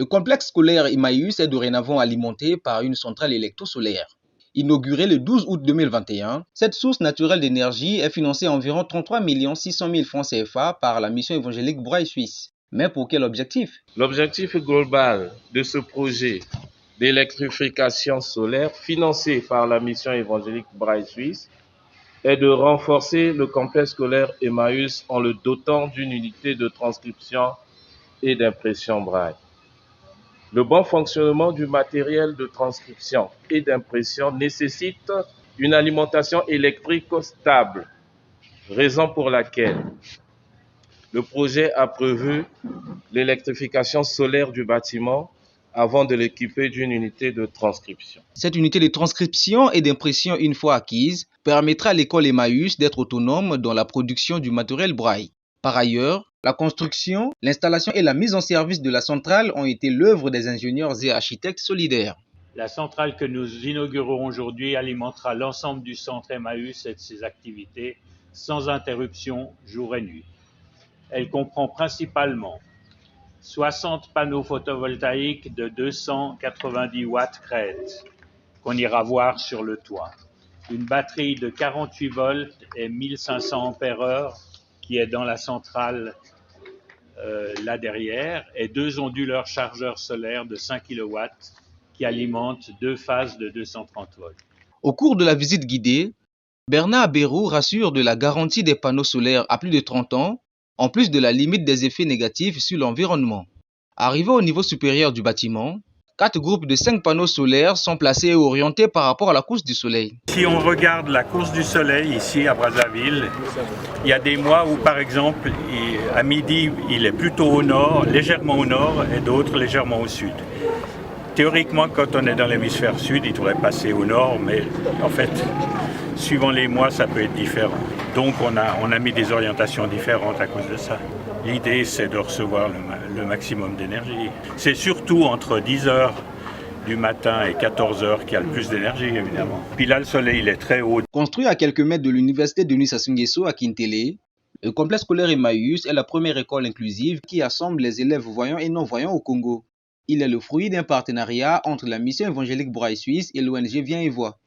Le complexe scolaire Emmaüs est dorénavant alimenté par une centrale électrosolaire. Inaugurée le 12 août 2021, cette source naturelle d'énergie est financée à environ 33 600 000 francs CFA par la mission évangélique Braille Suisse. Mais pour quel objectif? L'objectif global de ce projet d'électrification solaire financé par la mission évangélique Braille Suisse est de renforcer le complexe scolaire Emmaüs en le dotant d'une unité de transcription et d'impression Braille. Le bon fonctionnement du matériel de transcription et d'impression nécessite une alimentation électrique stable, raison pour laquelle le projet a prévu l'électrification solaire du bâtiment avant de l'équiper d'une unité de transcription. Cette unité de transcription et d'impression, une fois acquise, permettra à l'école Emmaüs d'être autonome dans la production du matériel Braille. Par ailleurs, la construction, l'installation et la mise en service de la centrale ont été l'œuvre des ingénieurs et architectes solidaires. La centrale que nous inaugurons aujourd'hui alimentera l'ensemble du centre Emmaüs et de ses activités sans interruption jour et nuit. Elle comprend principalement 60 panneaux photovoltaïques de 290 watts crête qu'on ira voir sur le toit, une batterie de 48 volts et 1500 ampères-heure qui est dans la centrale là derrière, et 2 onduleurs chargeurs solaires de 5 kW qui alimentent 2 phases de 230 volts. Au cours de la visite guidée, Bernard Bérou rassure de la garantie des panneaux solaires à plus de 30 ans, en plus de la limite des effets négatifs sur l'environnement. Arrivé au niveau supérieur du bâtiment, 4 groupes de 5 panneaux solaires sont placés et orientés par rapport à la course du soleil. Si on regarde la course du soleil ici à Brazzaville, il y a des mois où par exemple à midi il est plutôt au nord, légèrement au nord, et d'autres légèrement au sud. Théoriquement, quand on est dans l'hémisphère sud, il devrait passer au nord, mais en fait, suivant les mois, ça peut être différent. Donc on a mis des orientations différentes à cause de ça. L'idée, c'est de recevoir le maximum d'énergie. C'est surtout entre 10h du matin et 14h qu'il y a le plus d'énergie, évidemment. Puis là, le soleil, il est très haut. Construit à quelques mètres de l'université de Sassou Nguesso à Kintélé, le complexe scolaire Emmaüs est la première école inclusive qui assemble les élèves voyants et non-voyants au Congo. Il est le fruit d'un partenariat entre la mission évangélique Braille Suisse et l'ONG Viens et Vois.